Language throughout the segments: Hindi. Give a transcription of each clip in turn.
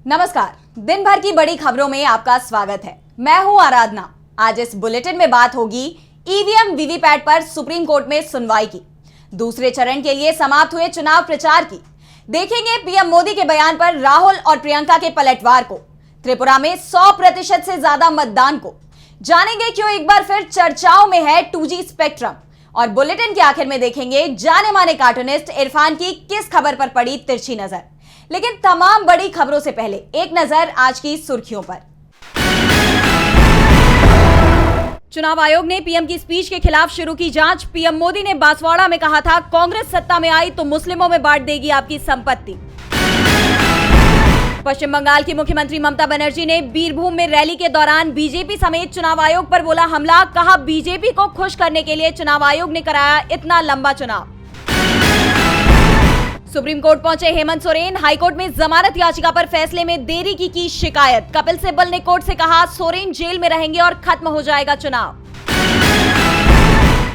नमस्कार, दिन भर की बड़ी खबरों में आपका स्वागत है। मैं हूं आराधना। आज इस बुलेटिन में बात होगी ईवीएम वीवीपैट पर सुप्रीम कोर्ट में सुनवाई की, दूसरे चरण के लिए समाप्त हुए चुनाव प्रचार की, देखेंगे पीएम मोदी के बयान पर राहुल और प्रियंका के पलटवार को, त्रिपुरा में 100% से ज्यादा मतदान को, जानेंगे क्यों एक बार फिर चर्चाओं में है 2G स्पेक्ट्रम, और बुलेटिन के आखिर में देखेंगे जाने माने कार्टूनिस्ट इरफान की किस खबर पर पड़ी तिरछी नजर। लेकिन तमाम बड़ी खबरों से पहले एक नजर आज की सुर्खियों पर। चुनाव आयोग ने पीएम की स्पीच के खिलाफ शुरू की जांच। पीएम मोदी ने बांसवाड़ा में कहा था, कांग्रेस सत्ता में आई तो मुस्लिमों में बांट देगी आपकी संपत्ति। पश्चिम बंगाल की मुख्यमंत्री ममता बनर्जी ने बीरभूम में रैली के दौरान बीजेपी समेत चुनाव आयोग पर बोला हमला। कहा, बीजेपी को खुश करने के लिए चुनाव आयोग ने कराया इतना लंबा चुनाव। सुप्रीम कोर्ट पहुंचे हेमंत सोरेन। हाईकोर्ट में जमानत याचिका पर फैसले में देरी की शिकायत। कपिल सिब्बल ने कोर्ट से कहा, सोरेन जेल में रहेंगे और खत्म हो जाएगा चुनाव।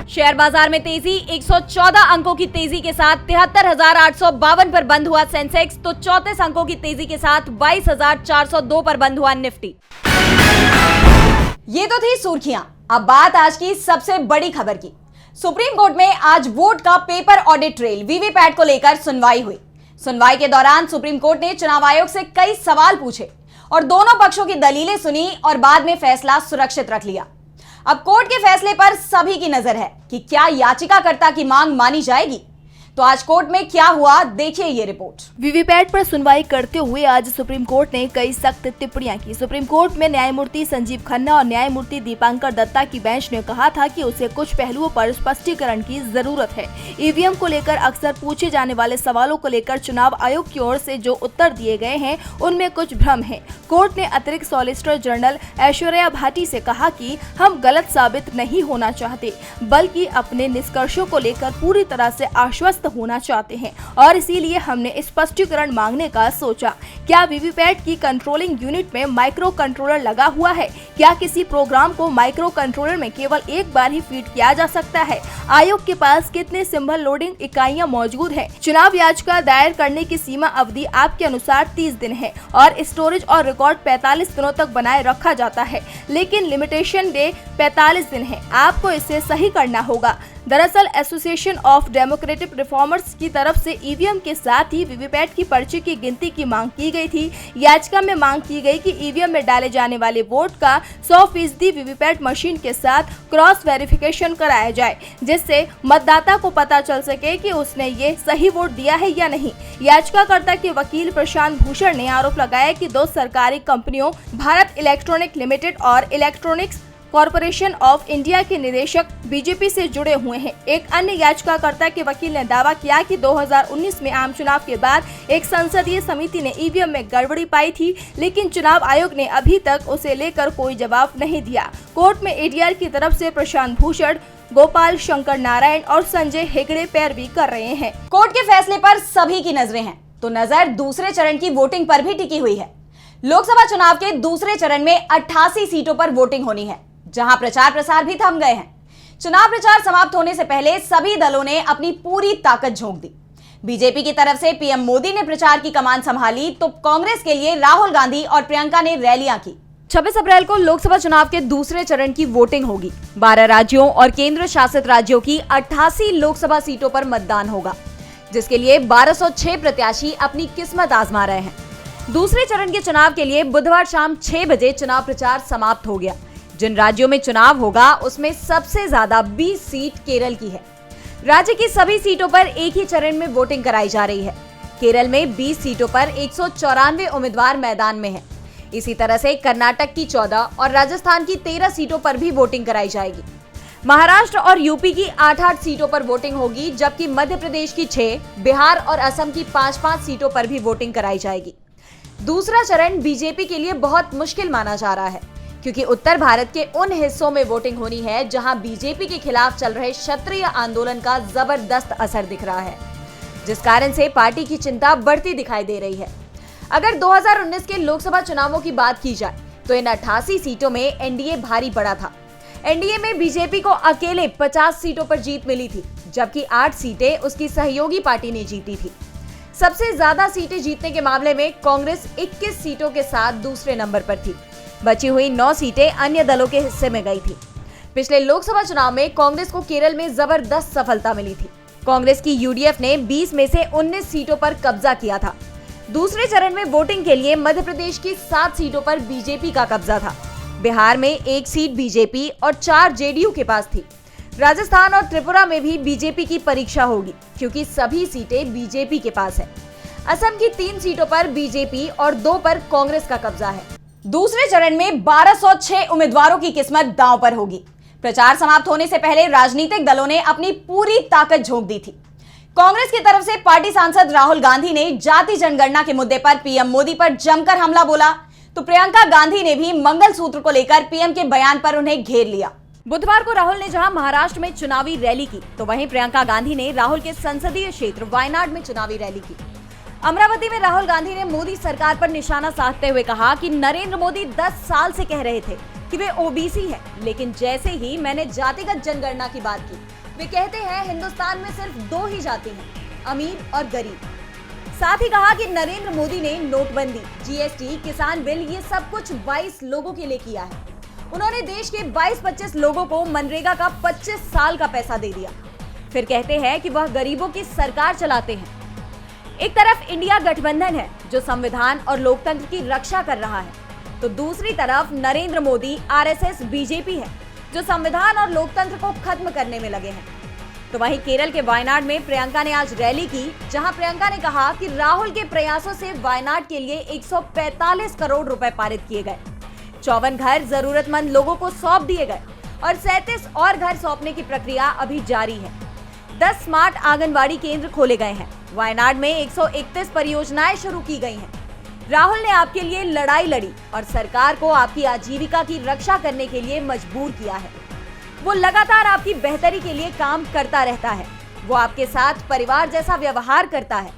शेयर बाजार में तेजी, 114 अंकों की तेजी के साथ 73,852 पर बंद हुआ सेंसेक्स, तो 34 अंकों की तेजी के साथ 22,402 पर बंद हुआ निफ्टी। ये तो थी सुर्खियां। अब बात आज की सबसे बड़ी खबर की। सुप्रीम कोर्ट में आज वोट का पेपर ऑडिट ट्रेल वीवीपैट को लेकर सुनवाई हुई। सुनवाई के दौरान सुप्रीम कोर्ट ने चुनाव आयोग से कई सवाल पूछे और दोनों पक्षों की दलीलें सुनी और बाद में फैसला सुरक्षित रख लिया। अब कोर्ट के फैसले पर सभी की नजर है कि क्या याचिकाकर्ता की मांग मानी जाएगी। तो आज कोर्ट में क्या हुआ, देखिए ये रिपोर्ट। वीवीपैट पर सुनवाई करते हुए आज सुप्रीम कोर्ट ने कई सख्त टिप्पणियां की। सुप्रीम कोर्ट में न्यायमूर्ति संजीव खन्ना और न्यायमूर्ति दीपांकर दत्ता की बेंच ने कहा था कि उसे कुछ पहलुओं पर स्पष्टीकरण की जरूरत है। ईवीएम को लेकर अक्सर पूछे जाने वाले सवालों को लेकर चुनाव आयोग की ओर से जो उत्तर दिए गए हैं उनमें कुछ भ्रम है। कोर्ट ने अतिरिक्त सॉलिसिटर जनरल ऐश्वर्या भाटी से कहा कि हम गलत साबित नहीं होना चाहते, बल्कि अपने निष्कर्षों को लेकर पूरी तरह से आश्वस्त होना चाहते हैं और इसीलिए हमने स्पष्टीकरण मांगने का सोचा। क्या वीवीपैट की कंट्रोलिंग यूनिट में माइक्रो कंट्रोलर लगा हुआ है? क्या किसी प्रोग्राम को माइक्रो कंट्रोलर में केवल एक बार ही फीड किया जा सकता है? आयोग के पास कितने सिंबल लोडिंग इकाइयां मौजूद हैं? चुनाव याचिका दायर करने की सीमा अवधि आपके अनुसार 30 दिन है और स्टोरेज और रिकॉर्ड 45 दिनों तक बनाए रखा जाता है, लेकिन लिमिटेशन डे 45 दिन है। आपको इसे सही करना होगा। दरअसल एसोसिएशन ऑफ डेमोक्रेटिक रिफॉर्मर्स की तरफ से ईवीएम के साथ ही वीवीपैट की पर्ची की गिनती की मांग की गई थी। याचिका में मांग की गई कि ईवीएम में डाले जाने वाले वोट का 100% वीवीपैट मशीन के साथ क्रॉस वेरिफिकेशन कराया जाए, जिससे मतदाता को पता चल सके कि उसने ये सही वोट दिया है या नहीं। याचिकाकर्ता के वकील प्रशांत भूषण ने आरोप लगाया कि दो सरकारी कंपनियों भारत इलेक्ट्रॉनिक लिमिटेड और इलेक्ट्रॉनिक्स कॉरपोरेशन ऑफ इंडिया के निदेशक बीजेपी से जुड़े हुए हैं। एक अन्य याचिकाकर्ता के वकील ने दावा किया कि 2019 में आम चुनाव के बाद एक संसदीय समिति ने ईवीएम में गड़बड़ी पाई थी, लेकिन चुनाव आयोग ने अभी तक उसे लेकर कोई जवाब नहीं दिया। कोर्ट में एडीआर की तरफ से प्रशांत भूषण, गोपाल शंकर नारायण और संजय हेगड़े पैरवी कर रहे हैं। कोर्ट के फैसले पर सभी की नजरें हैं, तो नजर दूसरे चरण की वोटिंग पर भी टिकी हुई है। लोकसभा चुनाव के दूसरे चरण में 88 सीटों पर वोटिंग होनी है, जहां प्रचार प्रसार भी थम गए हैं। चुनाव प्रचार समाप्त होने से पहले सभी दलों ने अपनी पूरी ताकत झोंक दी। बीजेपी की तरफ से पीएम मोदी ने प्रचार की कमान संभाली, तो कांग्रेस के लिए राहुल गांधी और प्रियंका ने रैलियां की। 26 अप्रैल को लोकसभा चुनाव के दूसरे चरण की वोटिंग होगी। 12 राज्यों और केंद्र शासित राज्यों की 88 लोकसभा सीटों पर मतदान होगा, जिसके लिए 1206 प्रत्याशी अपनी किस्मत आजमा रहे हैं। दूसरे चरण के चुनाव के लिए बुधवार शाम 6 बजे चुनाव प्रचार समाप्त हो गया। जिन राज्यों में चुनाव होगा उसमें सबसे ज्यादा 20 सीट केरल की है। राज्य की सभी सीटों पर एक ही चरण में वोटिंग कराई जा रही है। केरल में 20 सीटों पर 194 उम्मीदवार मैदान में हैं। इसी तरह से कर्नाटक की 14 और राजस्थान की 13 सीटों पर भी वोटिंग कराई जाएगी। महाराष्ट्र और यूपी की 8-8 सीटों पर वोटिंग होगी, जबकि मध्य प्रदेश की 6, बिहार और असम की 5-5 सीटों पर भी वोटिंग कराई जाएगी। दूसरा चरण बीजेपी के लिए बहुत मुश्किल माना जा रहा है, क्योंकि उत्तर भारत के उन हिस्सों में वोटिंग होनी है जहां बीजेपी के खिलाफ चल रहे क्षत्रिय आंदोलन का जबरदस्त असर दिख रहा है, जिस कारण से पार्टी की चिंता बढ़ती दिखाई दे रही है। अगर 2019 के लोकसभा चुनावों की बात की जाए तो इन 88 सीटों में एनडीए भारी पड़ा था। एनडीए में बीजेपी को अकेले 50 सीटों पर जीत मिली थी, जबकि 8 सीटें उसकी सहयोगी पार्टी ने जीती थी। सबसे ज्यादा सीटें जीतने के मामले में कांग्रेस 21 सीटों के साथ दूसरे नंबर पर थी। बची हुई 9 सीटें अन्य दलों के हिस्से में गई थी। पिछले लोकसभा चुनाव में कांग्रेस को केरल में जबरदस्त सफलता मिली थी। कांग्रेस की यूडीएफ ने 20 में से 19 सीटों पर कब्जा किया था। दूसरे चरण में वोटिंग के लिए मध्य प्रदेश की 7 सीटों पर बीजेपी का कब्जा था। बिहार में 1 सीट बीजेपी और 4 जेडीयू के पास थी। राजस्थान और त्रिपुरा में भी बीजेपी की परीक्षा होगी, क्योंकि सभी सीटें बीजेपी के पास है। असम की 3 सीटों पर बीजेपी और 2 पर कांग्रेस का कब्जा है। दूसरे चरण में 1206 उम्मीदवारों की किस्मत दांव पर होगी। प्रचार समाप्त होने से पहले राजनीतिक दलों ने अपनी पूरी ताकत झोंक दी थी। कांग्रेस की तरफ से पार्टी सांसद राहुल गांधी ने जाति जनगणना के मुद्दे पर पीएम मोदी पर जमकर हमला बोला, तो प्रियंका गांधी ने भी मंगलसूत्र को लेकर पीएम के बयान पर उन्हें घेर लिया। बुधवार को राहुल ने जहां महाराष्ट्र में चुनावी रैली की, तो वहीं प्रियंका गांधी ने राहुल के संसदीय क्षेत्र वायनाड में चुनावी रैली की। अमरावती में राहुल गांधी ने मोदी सरकार पर निशाना साधते हुए कहा कि नरेंद्र मोदी 10 साल से कह रहे थे कि वे ओबीसी है, लेकिन जैसे ही मैंने जातिगत जनगणना की बात की, वे कहते हैं हिंदुस्तान में सिर्फ 2 ही जाति हैं, अमीर और गरीब। साथ ही कहा कि नरेंद्र मोदी ने नोटबंदी, जीएसटी, किसान बिल, ये सब कुछ 22 लोगों के लिए किया है। उन्होंने देश के 22-25 लोगों को मनरेगा का 25 साल का पैसा दे दिया। फिर कहते हैं कि वह गरीबों की सरकार चलाते हैं। एक तरफ इंडिया गठबंधन है जो संविधान और लोकतंत्र की रक्षा कर रहा है, तो दूसरी तरफ नरेंद्र मोदी, आरएसएस, बीजेपी है जो संविधान और लोकतंत्र को खत्म करने में लगे हैं। तो वहीं केरल के वायनाड में प्रियंका ने आज रैली की, जहां प्रियंका ने कहा कि राहुल के प्रयासों से वायनाड के लिए 145 करोड़ रुपए पारित किए गए। 54 घर जरूरतमंद लोगों को सौंप दिए गए और 37 और घर सौंपने की प्रक्रिया अभी जारी है। 10 स्मार्ट आंगनवाड़ी केंद्र खोले गए हैं। वायनाड में 131 परियोजनाएं शुरू की गई हैं। राहुल ने आपके लिए लड़ाई लड़ी और सरकार को आपकी आजीविका की रक्षा करने के लिए मजबूर किया है। वो लगातार आपकी बेहतरी के लिए काम करता रहता है। वो आपके साथ परिवार जैसा व्यवहार करता है।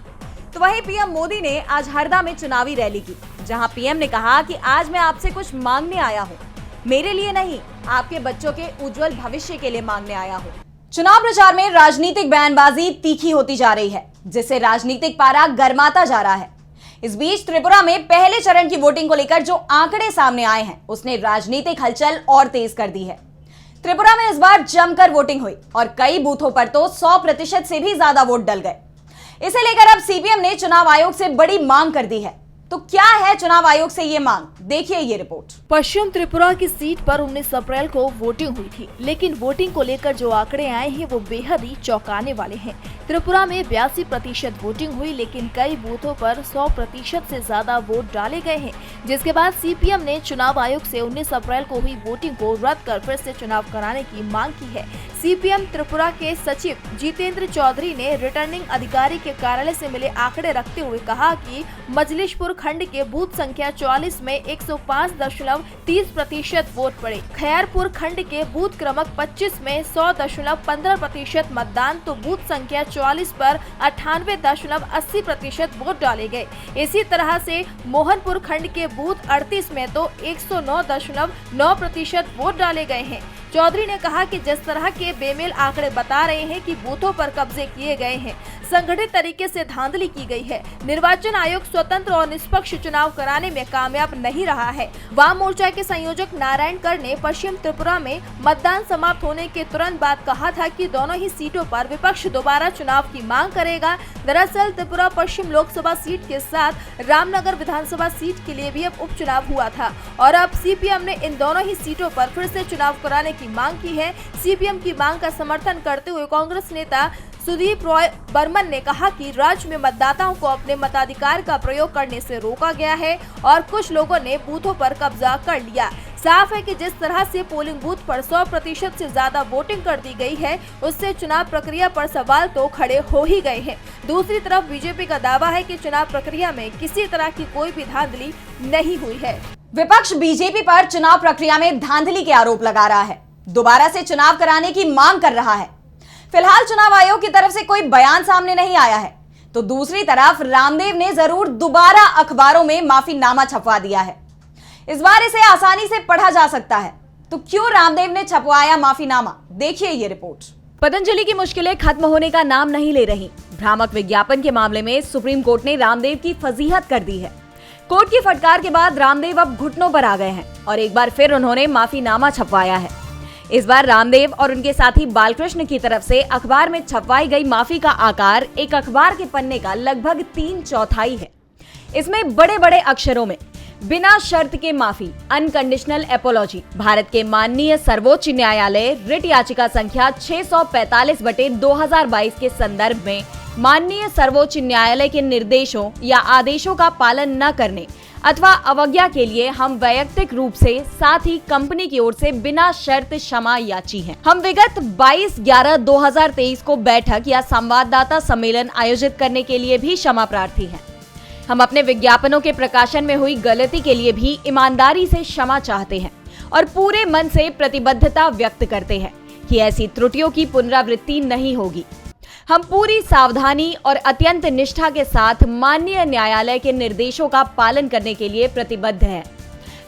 तो वहीं पीएम मोदी ने आज हरदा में चुनावी रैली की, जहां पीएम ने कहा कि आज मैं आपसे कुछ मांगने आया हूं, मेरे लिए नहीं, आपके बच्चों के उज्जवल भविष्य के लिए मांगने आया हूं। चुनाव प्रचार में राजनीतिक बयानबाजी तीखी होती जा रही है, जिससे राजनीतिक पारा गर्माता जा रहा है। इस बीच त्रिपुरा में पहले चरण की वोटिंग को लेकर जो आंकड़े सामने आए हैं, उसने राजनीतिक हलचल और तेज कर दी है। त्रिपुरा में इस बार जमकर वोटिंग हुई और कई बूथों पर तो 100% से भी ज्यादा वोट डल गए। इसे लेकर अब सीपीएम ने चुनाव आयोग से बड़ी मांग कर दी है। तो क्या है चुनाव आयोग से ये मांग, देखिए ये रिपोर्ट। पश्चिम त्रिपुरा की सीट पर 19 अप्रैल को वोटिंग हुई थी, लेकिन वोटिंग को लेकर जो आंकड़े आए हैं वो बेहद ही चौंकाने वाले हैं। त्रिपुरा में 82% वोटिंग हुई, लेकिन कई बूथों पर 100% से ज्यादा वोट डाले गए हैं, जिसके बाद सीपीएम ने चुनाव आयोग से 19 अप्रैल को हुई वोटिंग को रद्द कर फिर से चुनाव कराने की मांग की है। सीपीएम त्रिपुरा के सचिव जितेंद्र चौधरी ने रिटर्निंग अधिकारी के कार्यालय से मिले आंकड़े रखते हुए कहा कि मजलिशपुर खंड के बूथ संख्या 44 में 105.30% वोट पड़े। खैरपुर खंड के बूथ क्रमांक 25 में 100.15% मतदान, तो बूथ संख्या 44 पर 98.80% वोट डाले गए। इसी तरह से मोहनपुर खंड के बूथ 38 में तो 109.9% वोट डाले गए हैं। चौधरी ने कहा कि जिस तरह के बेमेल आंकड़े बता रहे हैं कि बूथों पर कब्जे किए गए हैं, संगठित तरीके से धांधली की गई है। निर्वाचन आयोग स्वतंत्र और निष्पक्ष चुनाव कराने में कामयाब नहीं रहा है। वाम मोर्चा के संयोजक नारायण कर ने पश्चिम त्रिपुरा में मतदान समाप्त होने के तुरंत बाद कहा था कि दोनों ही सीटों पर विपक्ष दोबारा चुनाव की मांग करेगा। दरअसल त्रिपुरा पश्चिम लोकसभा सीट के साथ रामनगर विधानसभा सीट के लिए भी अब उपचुनाव हुआ था और अब सीपीएम ने इन दोनों ही सीटों पर फिर से चुनाव कराने की मांग की है। सीपीएम की मांग का समर्थन करते हुए कांग्रेस नेता सुदीप रॉय बर्मन ने कहा कि राज्य में मतदाताओं को अपने मताधिकार का प्रयोग करने से रोका गया है और कुछ लोगों ने बूथों पर कब्जा कर लिया। साफ है कि जिस तरह से पोलिंग बूथ पर 100% से ज्यादा वोटिंग कर दी गई है, उससे चुनाव प्रक्रिया पर सवाल तो खड़े हो ही गए हैं। दूसरी तरफ बीजेपी का दावा है कि चुनाव प्रक्रिया में किसी तरह की कोई भी धांधली नहीं हुई है। विपक्ष बीजेपी पर चुनाव प्रक्रिया में धांधली के आरोप लगा रहा है, दोबारा से चुनाव कराने की मांग कर रहा है। फिलहाल चुनाव आयोग की तरफ से कोई बयान सामने नहीं आया है, तो दूसरी तरफ रामदेव ने जरूर दोबारा अखबारों में माफीनामा छपवा दिया है। इस बार इसे आसानी से पढ़ा जा सकता है। तो क्यों रामदेव ने छपवाया माफीनामा, देखिए ये रिपोर्ट। पतंजलि की मुश्किलें खत्म होने का नाम नहीं ले रही। भ्रामक विज्ञापन के मामले में सुप्रीम कोर्ट ने रामदेव की फजीहत कर दी है। कोर्ट की फटकार के बाद रामदेव अब घुटनों पर आ गए हैं और एक बार फिर उन्होंने माफीनामा छपवाया है। इस बार रामदेव और उनके साथी बालकृष्ण की तरफ से अखबार में छपवाई गई माफी का आकार एक अखबार के पन्ने का लगभग 3/4 है। इसमें बड़े बड़े अक्षरों में बिना शर्त के माफी, अनकंडीशनल एपोलॉजी, भारत के माननीय सर्वोच्च न्यायालय रिट याचिका संख्या 645/2022 के संदर्भ में माननीय सर्वोच्च न्यायालय के निर्देशों या आदेशों का पालन न करने अथवा अवज्ञा के लिए हम वैयक्तिक रूप से साथ ही कंपनी की ओर से बिना शर्त क्षमा याची हैं। हम विगत 22/11/2023 को बैठक या संवाददाता सम्मेलन आयोजित करने के लिए भी क्षमा प्रार्थी हैं। हम अपने विज्ञापनों के प्रकाशन में हुई गलती के लिए भी ईमानदारी से क्षमा चाहते हैं और पूरे मन से प्रतिबद्धता व्यक्त करते हैं कि ऐसी त्रुटियों की पुनरावृत्ति नहीं होगी। हम पूरी सावधानी और अत्यंत निष्ठा के साथ माननीय न्यायालय के निर्देशों का पालन करने के लिए प्रतिबद्ध हैं।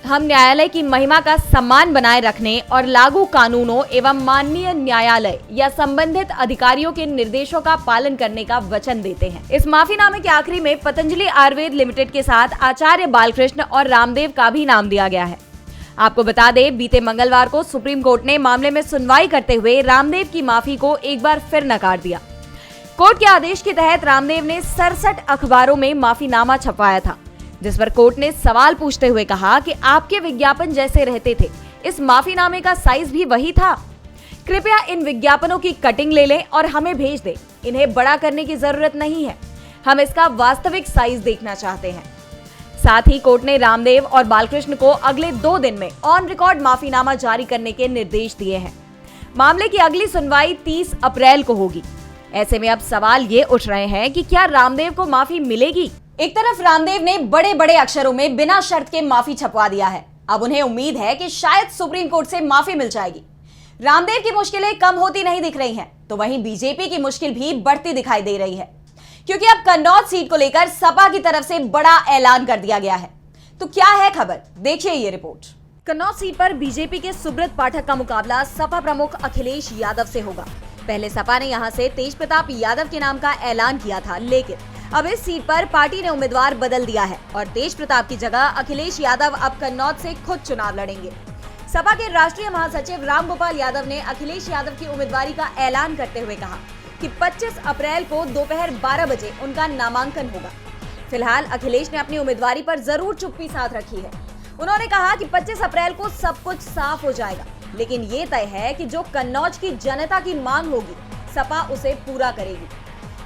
हम न्यायालय की महिमा का सम्मान बनाए रखने और लागू कानूनों एवं माननीय न्यायालय या संबंधित अधिकारियों के निर्देशों का पालन करने का वचन देते हैं। इस माफीनामे के आखिरी में पतंजलि आयुर्वेद लिमिटेड के साथ आचार्य बालकृष्ण और रामदेव का भी नाम दिया गया है। आपको बता दें, बीते मंगलवार को सुप्रीम कोर्ट ने मामले में सुनवाई करते हुए रामदेव की माफी को एक बार फिर नकार दिया। कोर्ट के आदेश के तहत रामदेव ने 67 अखबारों में माफीनामा छपवाया था, जिस पर कोर्ट ने सवाल पूछते हुए कहा कि आपके विज्ञापन जैसे रहते थे, इस माफीनामे का साइज भी वही था। कृपया इन विज्ञापनों की कटिंग ले लें और हमें भेज दें। इन्हें बड़ा करने की जरूरत नहीं है, हम इसका वास्तविक साइज देखना चाहते हैं। साथ ही कोर्ट ने रामदेव और बालकृष्ण को अगले 2 दिन में ऑन रिकॉर्ड माफीनामा जारी करने के निर्देश दिए हैं। मामले की अगली सुनवाई 30 अप्रैल को होगी। ऐसे में अब सवाल ये उठ रहे हैं कि क्या रामदेव को माफी मिलेगी? एक तरफ रामदेव ने बड़े बड़े अक्षरों में बिना शर्त के माफी छपवा दिया है। अब उन्हें उम्मीद है कि शायद सुप्रीम कोर्ट से माफी मिल जाएगी। रामदेव की मुश्किलें कम होती नहीं दिख रही हैं, तो वहीं बीजेपी की मुश्किल भी बढ़ती दिखाई दे रही है, क्योंकि अब कन्नौज सीट को लेकर सपा की तरफ से बड़ा ऐलान कर दिया गया है। तो क्या है खबर, देखिए ये रिपोर्ट। कन्नौज सीट पर बीजेपी के सुब्रत पाठक का मुकाबला सपा प्रमुख अखिलेश यादव से होगा। पहले सपा ने यहां से तेज प्रताप यादव के नाम का ऐलान किया था, लेकिन अब इस सीट पर पार्टी ने उम्मीदवार बदल दिया है और तेज प्रताप की जगह अखिलेश यादव अब कन्नौज से खुद चुनाव लड़ेंगे। सपा के राष्ट्रीय महासचिव रामगोपाल यादव ने अखिलेश यादव की उम्मीदवारी का ऐलान करते हुए कहा कि 25 अप्रैल को दोपहर 12 बजे उनका नामांकन होगा। फिलहाल अखिलेश ने अपनी उम्मीदवारी पर जरूर चुप्पी साध रखी है। उन्होंने कहा कि 25 अप्रैल को सब कुछ साफ हो जाएगा, लेकिन ये तय है कि जो कन्नौज की जनता की मांग होगी, सपा उसे पूरा करेगी।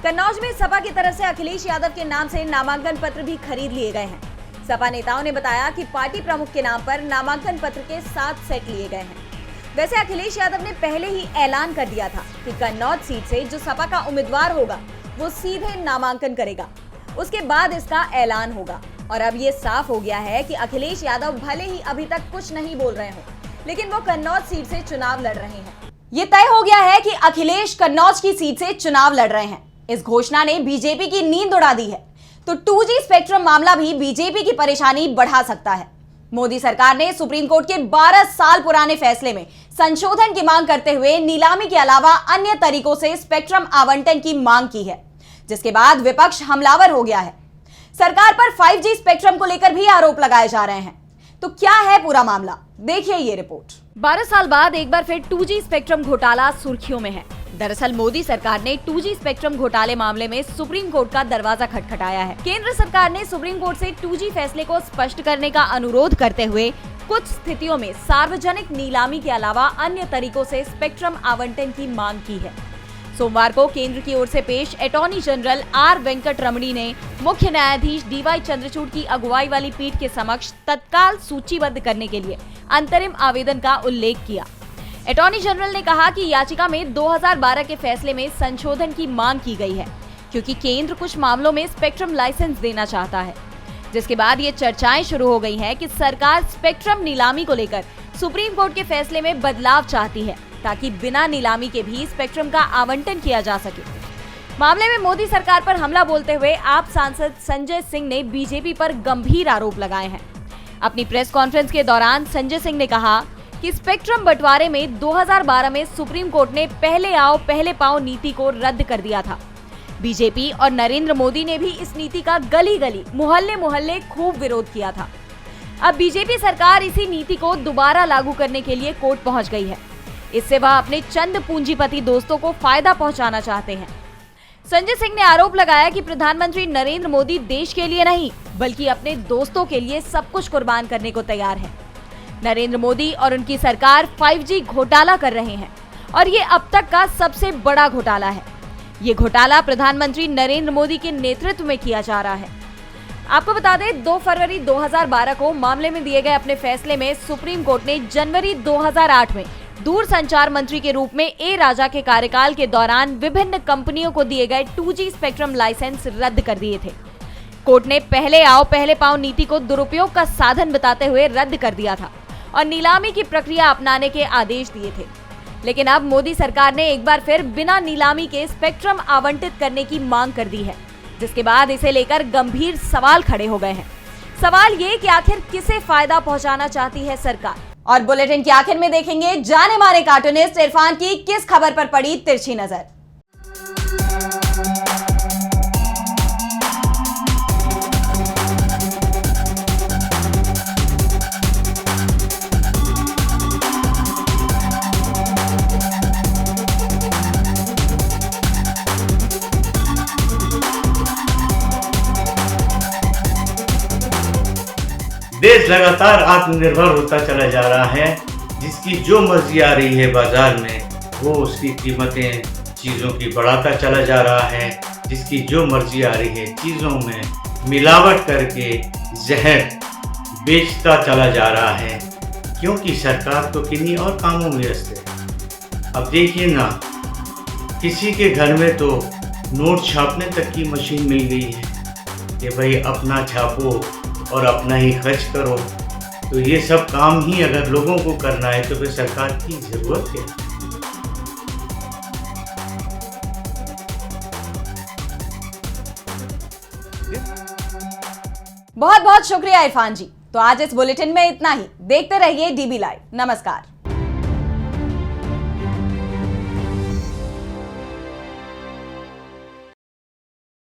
कन्नौज में सपा की तरफ से अखिलेश यादव के नाम से नामांकन पत्र भी खरीद लिए गए हैं। सपा नेताओं ने बताया कि पार्टी प्रमुख के नाम पर नामांकन पत्र के 7 सेट लिए गए हैं। वैसे अखिलेश यादव ने पहले ही ऐलान कर दिया था कि कन्नौज सीट से जो सपा का उम्मीदवार होगा वो सीधे नामांकन करेगा, उसके बाद इसका ऐलान होगा। और अब ये साफ हो गया है कि अखिलेश यादव भले ही अभी तक कुछ नहीं बोल रहे हो, लेकिन वो कन्नौज सीट से चुनाव लड़ रहे हैं। ये तय हो गया है कि अखिलेश कन्नौज की सीट से चुनाव लड़ रहे हैं। इस घोषणा ने बीजेपी की नींद उड़ा दी है। तो 2G स्पेक्ट्रम मामला भी बीजेपी की परेशानी बढ़ा सकता है। मोदी सरकार ने सुप्रीम कोर्ट के 12 साल पुराने फैसले में संशोधन की मांग करते हुए नीलामी के अलावा अन्य तरीकों से स्पेक्ट्रम आवंटन की मांग की है, जिसके बाद विपक्ष हमलावर हो गया है। सरकार पर 5G स्पेक्ट्रम को लेकर भी आरोप लगाए जा रहे हैं। तो क्या है पूरा मामला, देखिए ये रिपोर्ट। 12 साल बाद एक बार फिर 2G स्पेक्ट्रम घोटाला सुर्खियों में है। दरअसल मोदी सरकार ने 2G स्पेक्ट्रम घोटाले मामले में सुप्रीम कोर्ट का दरवाजा खटखटाया है। केंद्र सरकार ने सुप्रीम कोर्ट से 2G फैसले को स्पष्ट करने का अनुरोध करते हुए कुछ स्थितियों में सार्वजनिक नीलामी के अलावा अन्य तरीकों से स्पेक्ट्रम आवंटन की मांग की है। सोमवार को केंद्र की ओर से पेश अटॉर्नी जनरल आर वेंकट रमणी ने मुख्य न्यायाधीश DY चंद्रचूड़ की अगुवाई वाली पीठ के समक्ष तत्काल सूचीबद्ध करने के लिए अंतरिम आवेदन का उल्लेख किया। अटॉर्नी जनरल ने कहा कि याचिका में 2012 के फैसले में संशोधन की मांग की गई है, क्योंकि केंद्र कुछ मामलों में स्पेक्ट्रम लाइसेंस देना चाहता है। जिसके बाद ये चर्चाएं शुरू हो गई हैं कि सरकार स्पेक्ट्रम नीलामी को लेकर सुप्रीम कोर्ट के फैसले में बदलाव चाहती है, ताकि बिना नीलामी के भी स्पेक्ट्रम का आवंटन किया जा सके। मामले में मोदी सरकार पर हमला बोलते हुए आप सांसद संजय सिंह ने बीजेपी पर गंभीर आरोप लगाए हैं। अपनी प्रेस कॉन्फ्रेंस के दौरान संजय सिंह ने कहा कि स्पेक्ट्रम बंटवारे में 2012 में सुप्रीम कोर्ट ने पहले आओ पहले पाओ नीति को रद्द कर दिया था। बीजेपी और नरेंद्र मोदी ने भी इस नीति का गली गली मोहल्ले मोहल्ले खूब विरोध किया था। अब बीजेपी सरकार इसी नीति को दोबारा लागू करने के लिए कोर्ट पहुंच गई है। इससे वह अपने चंद पूंजीपति दोस्तों को फायदा पहुंचाना चाहते हैं। संजय सिंह ने आरोप लगाया कि प्रधानमंत्री नरेंद्र मोदी देश के लिए नहीं बल्कि अपने दोस्तों के लिए सब कुछ कुर्बान करने को तैयार है। नरेंद्र मोदी और उनकी सरकार 5G घोटाला कर रहे हैं और ये अब तक का सबसे बड़ा घोटाला है। ये घोटाला प्रधानमंत्री नरेंद्र मोदी के नेतृत्व में किया जा रहा है। आपको बता दें 2 फरवरी 2012 को मामले में दिए गए अपने फैसले में सुप्रीम कोर्ट ने जनवरी 2008 में दूरसंचार मंत्री के रूप में ए राजा के कार्यकाल के दौरान विभिन्न कंपनियों को दिए गए 2G स्पेक्ट्रम लाइसेंस रद्द कर दिए थे। कोर्ट ने पहले आओ पहले पाओ नीति को दुरुपयोग का साधन बताते हुए रद्द कर दिया था और नीलामी की प्रक्रिया अपनाने के आदेश दिए थे। लेकिन अब मोदी सरकार ने एक बार फिर बिना नीलामी के स्पेक्ट्रम आवंटित करने की मांग कर दी है, जिसके बाद इसे लेकर गंभीर सवाल खड़े हो गए हैं। सवाल ये कि आखिर किसे फायदा पहुंचाना चाहती है सरकार। और बुलेटिन के आखिर में देखेंगे जाने माने कार्टूनिस्ट इरफान की किस खबर पर पड़ी तिरछी नजर। देश लगातार आत्मनिर्भर होता चला जा रहा है। जिसकी जो मर्जी आ रही है बाजार में वो उसकी कीमतें चीज़ों की बढ़ाता चला जा रहा है। जिसकी जो मर्जी आ रही है चीज़ों में मिलावट करके जहर बेचता चला जा रहा है, क्योंकि सरकार तो किन्हीं और कामों में व्यस्त है। अब देखिए ना, किसी के घर में तो नोट छापने तक की मशीन मिल गई है कि भाई अपना छापो और अपना ही खर्च करो। तो ये सब काम ही अगर लोगों को करना है तो फिर सरकार की जरूरत क्या है? बहुत बहुत शुक्रिया इरफान जी। तो आज इस बुलेटिन में इतना ही। देखते रहिए DB लाइव। नमस्कार।